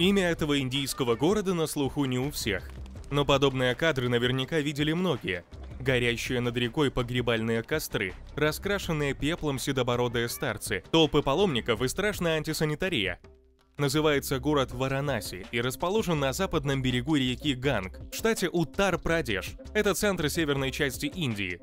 Имя этого индийского города на слуху не у всех, но подобные кадры наверняка видели многие. Горящие над рекой погребальные костры, раскрашенные пеплом седобородые старцы, толпы паломников и страшная антисанитария. Называется город Варанаси и расположен на западном берегу реки Ганг, в штате Уттар-Прадеш. Это центр северной части Индии.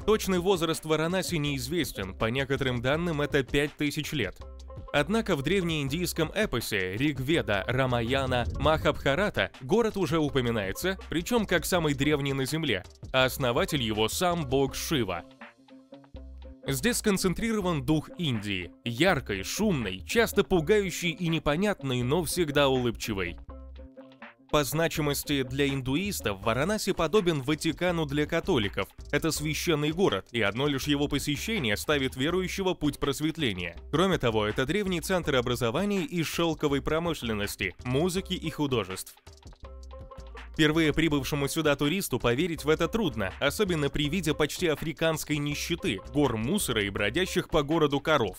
Точный возраст Варанаси неизвестен, по некоторым данным это 5000 лет. Однако в древнеиндийском эпосе Ригведа, Рамаяна, Махабхарата город уже упоминается, причем как самый древний на Земле, а основатель его сам бог Шива. Здесь сконцентрирован дух Индии, яркой, шумной, часто пугающей и непонятной, но всегда улыбчивой. По значимости для индуистов Варанаси подобен Ватикану для католиков. Это священный город, и одно лишь его посещение ставит верующего путь просветления. Кроме того, это древний центр образования и шелковой промышленности, музыки и художеств. Впервые прибывшему сюда туристу поверить в это трудно, особенно при виде почти африканской нищеты, гор мусора и бродящих по городу коров.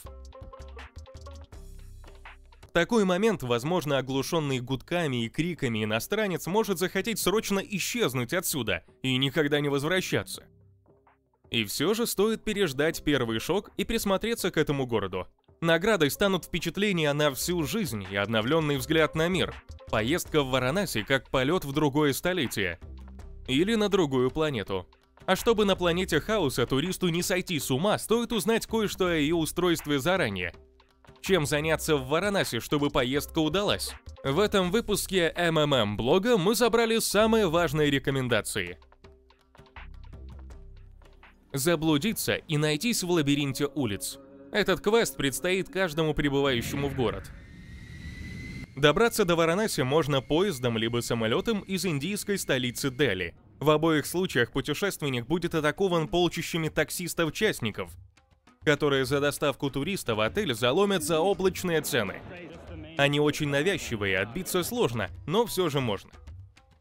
В такой момент, возможно, оглушенный гудками и криками иностранец может захотеть срочно исчезнуть отсюда и никогда не возвращаться. И все же стоит переждать первый шок и присмотреться к этому городу. Наградой станут впечатления на всю жизнь и обновленный взгляд на мир. Поездка в Варанаси как полет в другое столетие. Или на другую планету. А чтобы на планете хаоса туристу не сойти с ума, стоит узнать кое-что о ее устройстве заранее. Чем заняться в Варанаси, чтобы поездка удалась? В этом выпуске МММ-блога мы собрали самые важные рекомендации. Заблудиться и найтись в лабиринте улиц. Этот квест предстоит каждому прибывающему в город. Добраться до Варанаси можно поездом либо самолетом из индийской столицы Дели. В обоих случаях путешественник будет атакован полчищами таксистов-частников, которые за доставку туриста в отель заломят заоблачные цены. Они очень навязчивые, отбиться сложно, но все же можно.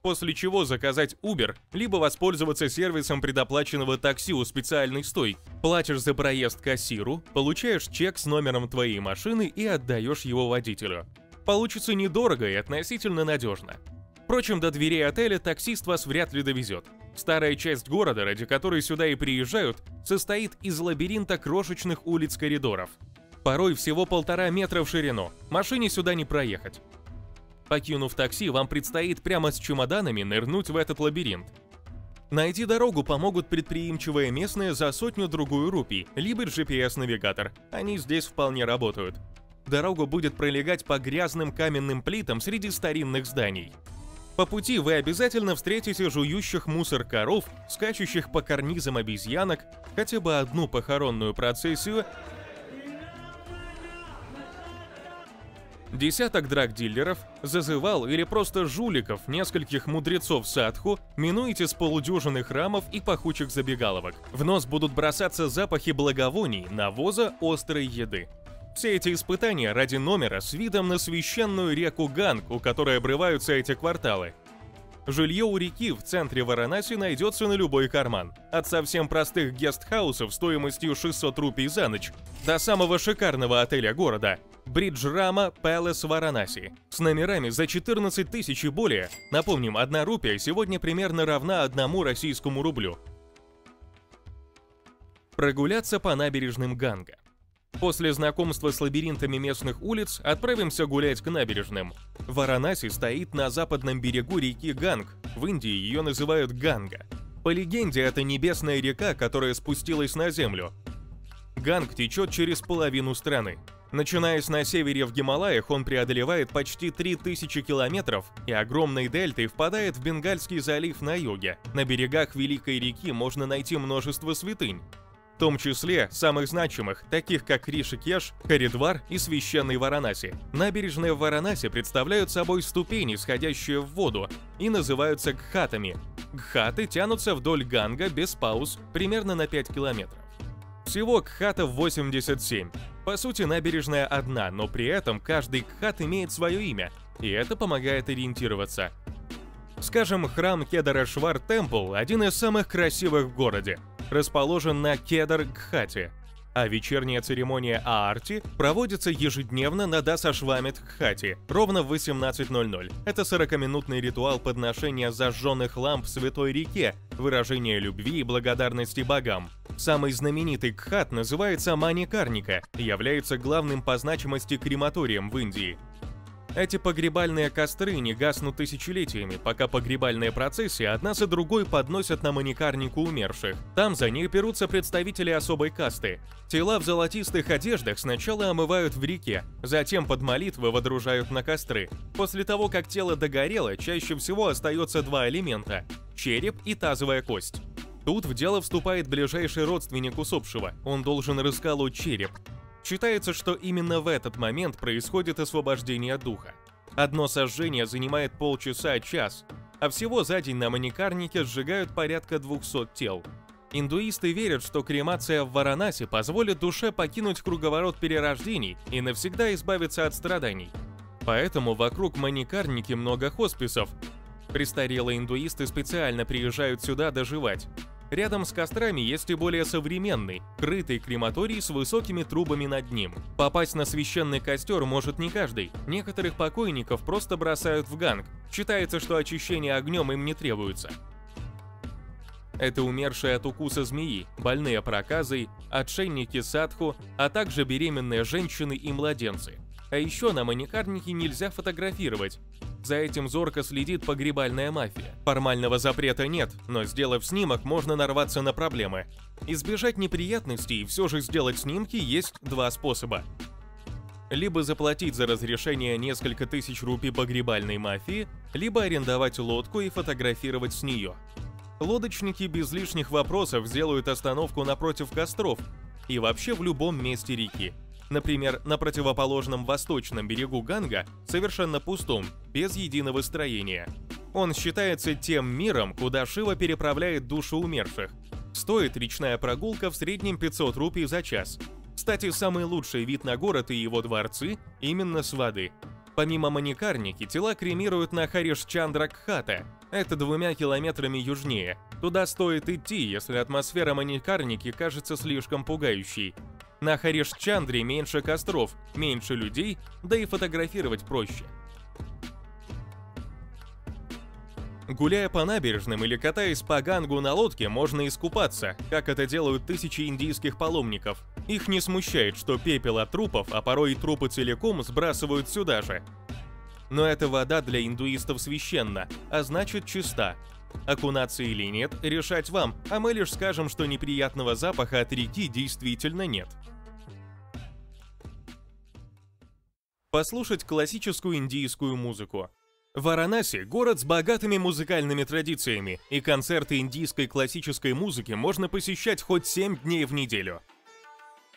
После чего заказать Uber, либо воспользоваться сервисом предоплаченного такси у специальной стойки. Платишь за проезд кассиру, получаешь чек с номером твоей машины и отдаешь его водителю. Получится недорого и относительно надежно. Впрочем, до дверей отеля таксист вас вряд ли довезет. Старая часть города, ради которой сюда и приезжают, состоит из лабиринта крошечных улиц-коридоров. Порой всего 1,5 метра в ширину, машине сюда не проехать. Покинув такси, вам предстоит прямо с чемоданами нырнуть в этот лабиринт. Найти дорогу помогут предприимчивые местные за 100-другую рупий, либо GPS-навигатор, они здесь вполне работают. Дорога будет пролегать по грязным каменным плитам среди старинных зданий. По пути вы обязательно встретите жующих мусор коров, скачущих по карнизам обезьянок, хотя бы одну похоронную процессию, десяток драг-дилеров, зазывал или просто жуликов, нескольких мудрецов садху, минуете с полудюжины храмов и пахучих забегаловок. В нос будут бросаться запахи благовоний, навоза, острой еды. Все эти испытания ради номера с видом на священную реку Ганг, у которой обрываются эти кварталы. Жилье у реки в центре Варанаси найдется на любой карман. От совсем простых гестхаусов стоимостью 600 рупий за ночь до самого шикарного отеля города Бриджрама Пэлас Варанаси с номерами за 14 тысяч и более. Напомним, 1 рупия сегодня примерно равна 1 российскому рублю. Прогуляться по набережным Ганга. После знакомства с лабиринтами местных улиц отправимся гулять к набережным. Варанаси стоит на западном берегу реки Ганг, в Индии ее называют Ганга. По легенде, это небесная река, которая спустилась на землю. Ганг течет через половину страны. Начинаясь на севере в Гималаях, он преодолевает почти 3000 километров и огромной дельтой впадает в Бенгальский залив на юге. На берегах Великой реки можно найти множество святынь, в том числе самых значимых, таких как Ришикеш, Харидвар и священный Варанаси. Набережные в Варанаси представляют собой ступени, сходящие в воду, и называются гхатами. Гхаты тянутся вдоль Ганга без пауз примерно на 5 километров. Всего гхатов 87. По сути, набережная одна, но при этом каждый гхат имеет свое имя, и это помогает ориентироваться. Скажем, храм Кедарашвар Темпл – один из самых красивых в городе. Расположен на Кедар-Гхате. А вечерняя церемония Аарти проводится ежедневно на Дасашвамедх-хате, ровно в 18:00. Это 40-минутный ритуал подношения зажженных ламп Святой реке, выражение любви и благодарности богам. Самый знаменитый кхат называется Маникарника и является главным по значимости крематорием в Индии. Эти погребальные костры не гаснут тысячелетиями, пока погребальные процессии одна за другой подносят на Маникарнику умерших. Там за них берутся представители особой касты. Тела в золотистых одеждах сначала омывают в реке, затем под молитвы водружают на костры. После того, как тело догорело, чаще всего остается два элемента – череп и тазовая кость. Тут в дело вступает ближайший родственник усопшего, он должен расколоть череп. Считается, что именно в этот момент происходит освобождение духа. Одно сожжение занимает полчаса-час, а всего за день на Маникарнике сжигают порядка 200 тел. Индуисты верят, что кремация в Варанаси позволит душе покинуть круговорот перерождений и навсегда избавиться от страданий. Поэтому вокруг Маникарники много хосписов. Престарелые индуисты специально приезжают сюда доживать. Рядом с кострами есть и более современный, крытый крематорий с высокими трубами над ним. Попасть на священный костер может не каждый. Некоторых покойников просто бросают в ганг. Считается, что очищение огнем им не требуется. Это умершие от укуса змеи, больные проказой, отшельники садху, а также беременные женщины и младенцы. А еще на Маникарнике нельзя фотографировать. За этим зорко следит погребальная мафия. Формального запрета нет, но сделав снимок, можно нарваться на проблемы. Избежать неприятностей и все же сделать снимки есть два способа. Либо заплатить за разрешение несколько тысяч рупий погребальной мафии, либо арендовать лодку и фотографировать с нее. Лодочники без лишних вопросов сделают остановку напротив костров и вообще в любом месте реки. Например, на противоположном восточном берегу Ганга, совершенно пустом, без единого строения. Он считается тем миром, куда Шива переправляет души умерших. Стоит речная прогулка в среднем 500 рупий за час. Кстати, самый лучший вид на город и его дворцы именно с воды. Помимо Маникарники, тела кремируют на Хариш-Чандра-Кхата. Это 2 километрами южнее. Туда стоит идти, если атмосфера Маникарники кажется слишком пугающей. На Хариш-Чандре меньше костров, меньше людей, да и фотографировать проще. Гуляя по набережным или катаясь по Гангу на лодке, можно искупаться, как это делают тысячи индийских паломников. Их не смущает, что пепел от трупов, а порой и трупы целиком, сбрасывают сюда же. Но эта вода для индуистов священна, а значит чиста. Окунаться или нет, решать вам, а мы лишь скажем, что неприятного запаха от реки действительно нет. Послушать классическую индийскую музыку. Варанаси – город с богатыми музыкальными традициями, и концерты индийской классической музыки можно посещать хоть 7 дней в неделю.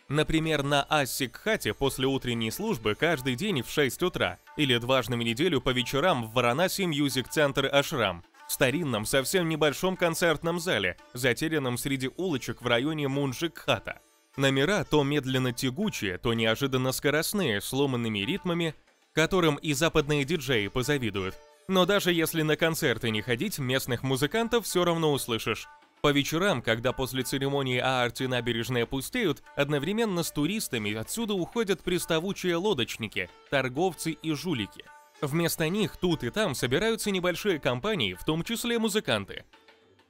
Например, на Асси-Кхате после утренней службы каждый день в 6 утра, или дважды в неделю по вечерам в Варанаси Music Center Ашрам, в старинном, совсем небольшом концертном зале, затерянном среди улочек в районе Мунджи-Кхата. Номера то медленно тягучие, то неожиданно скоростные, с ломанными ритмами, которым и западные диджеи позавидуют. Но даже если на концерты не ходить, местных музыкантов все равно услышишь. По вечерам, когда после церемонии Аарти набережные пустеют, одновременно с туристами отсюда уходят приставучие лодочники, торговцы и жулики. Вместо них тут и там собираются небольшие компании, в том числе музыканты.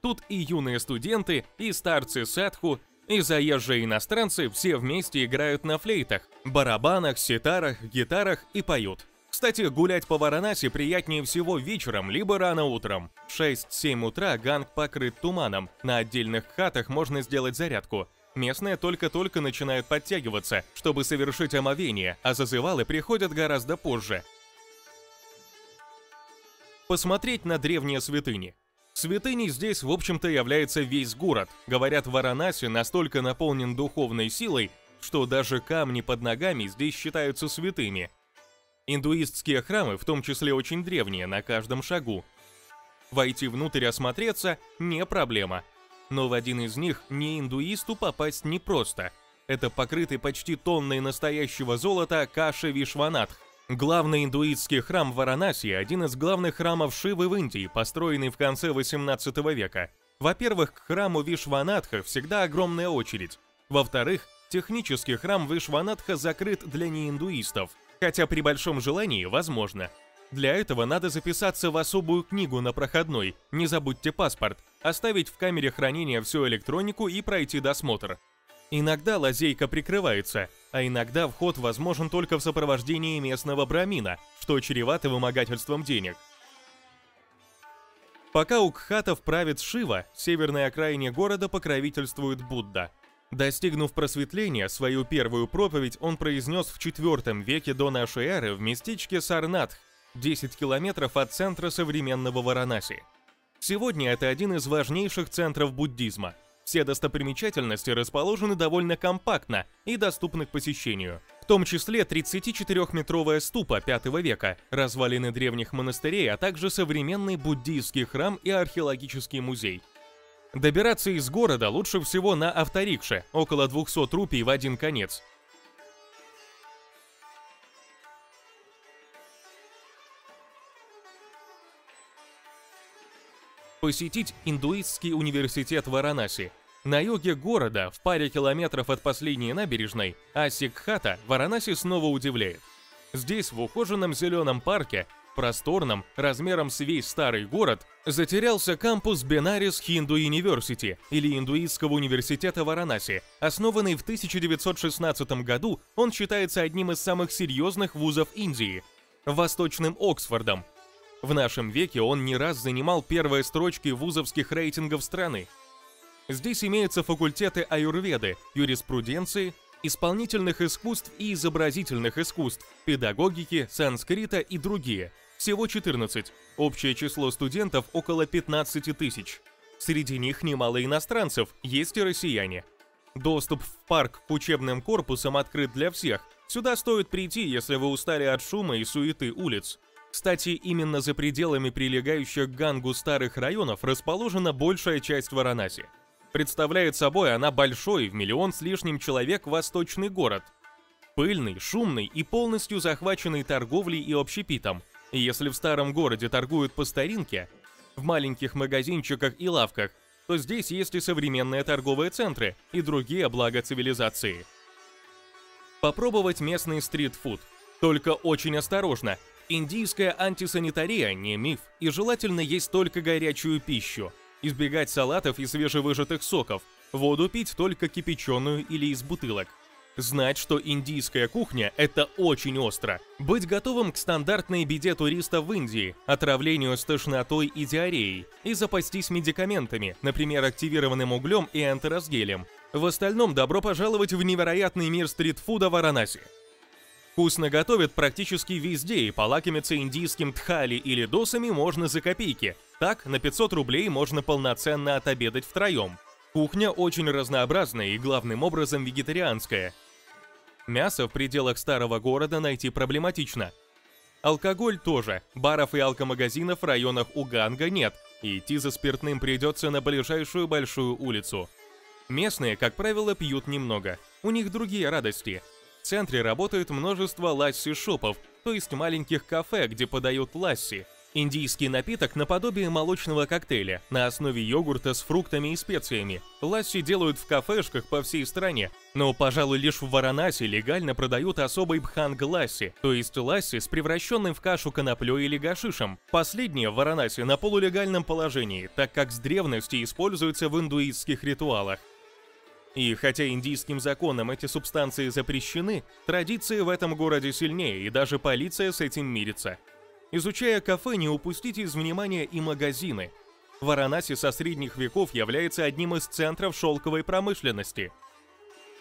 Тут и юные студенты, и старцы садху, и заезжие иностранцы все вместе играют на флейтах, барабанах, ситарах, гитарах и поют. Кстати, гулять по Варанаси приятнее всего вечером, либо рано утром. В 6-7 утра Ганг покрыт туманом, на отдельных хатах можно сделать зарядку. Местные только-только начинают подтягиваться, чтобы совершить омовение, а зазывалы приходят гораздо позже. Посмотреть на древние святыни. Святыней здесь, в общем-то, является весь город. Говорят, Варанаси настолько наполнен духовной силой, что даже камни под ногами здесь считаются святыми. Индуистские храмы, в том числе очень древние, на каждом шагу. Войти внутрь и осмотреться – не проблема. Но в один из них не-индуисту попасть непросто. Это покрытый почти тонной настоящего золота Каши-Вишванатх. Главный индуистский храм в Варанаси – один из главных храмов Шивы в Индии, построенный в конце 18 века. Во-первых, к храму Вишванатха всегда огромная очередь. Во-вторых, Технически храм Вишванатха закрыт для неиндуистов, хотя при большом желании возможно. Для этого надо записаться в особую книгу на проходной, не забудьте паспорт, оставить в камере хранения всю электронику и пройти досмотр. Иногда лазейка прикрывается, а иногда вход возможен только в сопровождении местного брамина, что чревато вымогательством денег. Пока у кхатов правит Шива, в северной окраине города покровительствует Будда. Достигнув просветления, свою первую проповедь он произнес в IV веке до нашей эры в местечке Сарнатх, 10 километров от центра современного Варанаси. Сегодня это один из важнейших центров буддизма. Все достопримечательности расположены довольно компактно и доступны к посещению. В том числе 34-метровая ступа V века, развалины древних монастырей, а также современный буддийский храм и археологический музей. Добираться из города лучше всего на авторикше, около 200 рупий в один конец. Посетить индуистский университет Варанаси. На юге города, в паре километров от последней набережной, Асикхата, Варанаси снова удивляет. Здесь, в ухоженном зеленом парке, просторном, размером с весь старый город, затерялся кампус Бенарис Хинду Юниверсити, или Индуистского университета Варанаси. Основанный в 1916 году, он считается одним из самых серьезных вузов Индии, Восточным Оксфордом. В нашем веке он не раз занимал первые строчки вузовских рейтингов страны. Здесь имеются факультеты аюрведы, юриспруденции, исполнительных искусств и изобразительных искусств, педагогики, санскрита и другие. Всего 14. Общее число студентов около 15 тысяч. Среди них немало иностранцев, есть и россияне. Доступ в парк к учебным корпусам открыт для всех. Сюда стоит прийти, если вы устали от шума и суеты улиц. Кстати, именно за пределами прилегающих к Гангу старых районов расположена большая часть Варанаси. Представляет собой она большой, в 1 миллион с лишним человек, восточный город. Пыльный, шумный и полностью захваченный торговлей и общепитом. И если в старом городе торгуют по старинке, в маленьких магазинчиках и лавках, то здесь есть и современные торговые центры, и другие блага цивилизации. Попробовать местный стрит-фуд. Только очень осторожно. Индийская антисанитария не миф, и желательно есть только горячую пищу. Избегать салатов и свежевыжатых соков. Воду пить только кипяченую или из бутылок. Знать, что индийская кухня – это очень остро. Быть готовым к стандартной беде туристов в Индии, отравлению с тошнотой и диареей. И запастись медикаментами, например, активированным углем и энтеросгелем. В остальном добро пожаловать в невероятный мир стритфуда Варанаси. Вкусно готовят практически везде, и полакомиться индийским тхали или досами можно за копейки. Так, на 500 рублей можно полноценно отобедать втроем. Кухня очень разнообразная и главным образом вегетарианская. Мясо в пределах старого города найти проблематично. Алкоголь тоже, баров и алкомагазинов в районах у Ганга нет, и идти за спиртным придется на ближайшую большую улицу. Местные, как правило, пьют немного, у них другие радости. В центре работает множество ласси-шопов, то есть маленьких кафе, где подают ласси. Индийский напиток наподобие молочного коктейля, на основе йогурта с фруктами и специями. Ласси делают в кафешках по всей стране, но, пожалуй, лишь в Варанаси легально продают особый бханг-ласси, то есть ласси с превращенным в кашу коноплей или гашишем. Последнее в Варанаси на полулегальном положении, так как с древности используется в индуистских ритуалах. И хотя индийским законом эти субстанции запрещены, традиции в этом городе сильнее, и даже полиция с этим мирится. Изучая кафе, не упустите из внимания и магазины. Варанаси со средних веков является одним из центров шелковой промышленности.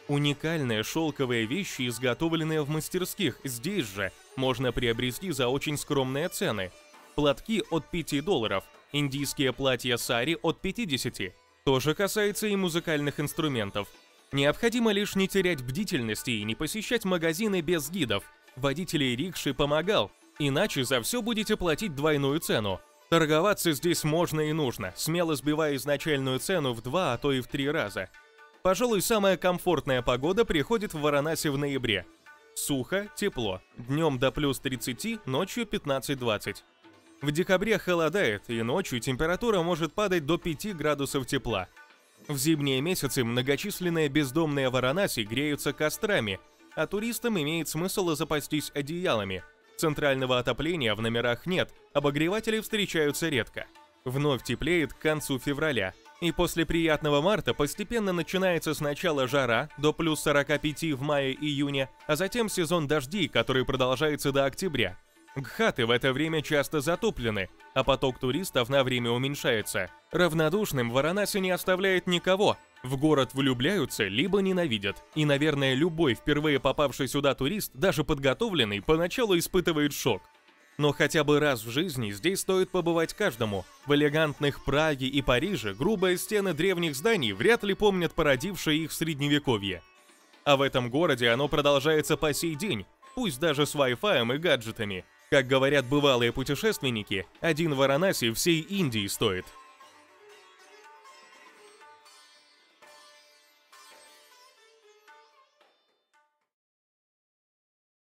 Уникальные шелковые вещи, изготовленные в мастерских, здесь же можно приобрести за очень скромные цены. Платки от $5, индийские платья сари от 50. То же касается и музыкальных инструментов. Необходимо лишь не терять бдительности и не посещать магазины без гидов. Водителей рикши помогал, иначе за все будете платить двойную цену. Торговаться здесь можно и нужно, смело сбивая изначальную цену в 2, а то и в 3 раза. Пожалуй, самая комфортная погода приходит в Варанаси в ноябре. Сухо, тепло, днем до плюс 30, ночью 15-20. В декабре холодает, и ночью температура может падать до 5 градусов тепла. В зимние месяцы многочисленные бездомные Варанаси греются кострами, а туристам имеет смысл запастись одеялами. Центрального отопления в номерах нет, обогреватели встречаются редко. Вновь теплеет к концу февраля, и после приятного марта постепенно начинается сначала жара до плюс 45 в мае-июне, а затем сезон дождей, который продолжается до октября. Гхаты в это время часто затоплены, а поток туристов на время уменьшается. Равнодушным Варанаси не оставляет никого. В город влюбляются, либо ненавидят. И, наверное, любой впервые попавший сюда турист, даже подготовленный, поначалу испытывает шок. Но хотя бы раз в жизни здесь стоит побывать каждому. В элегантных Праге и Париже грубые стены древних зданий вряд ли помнят породившее их в средневековье. А в этом городе оно продолжается по сей день, пусть даже с Wi-Fi и гаджетами. Как говорят бывалые путешественники, один Варанаси всей Индии стоит.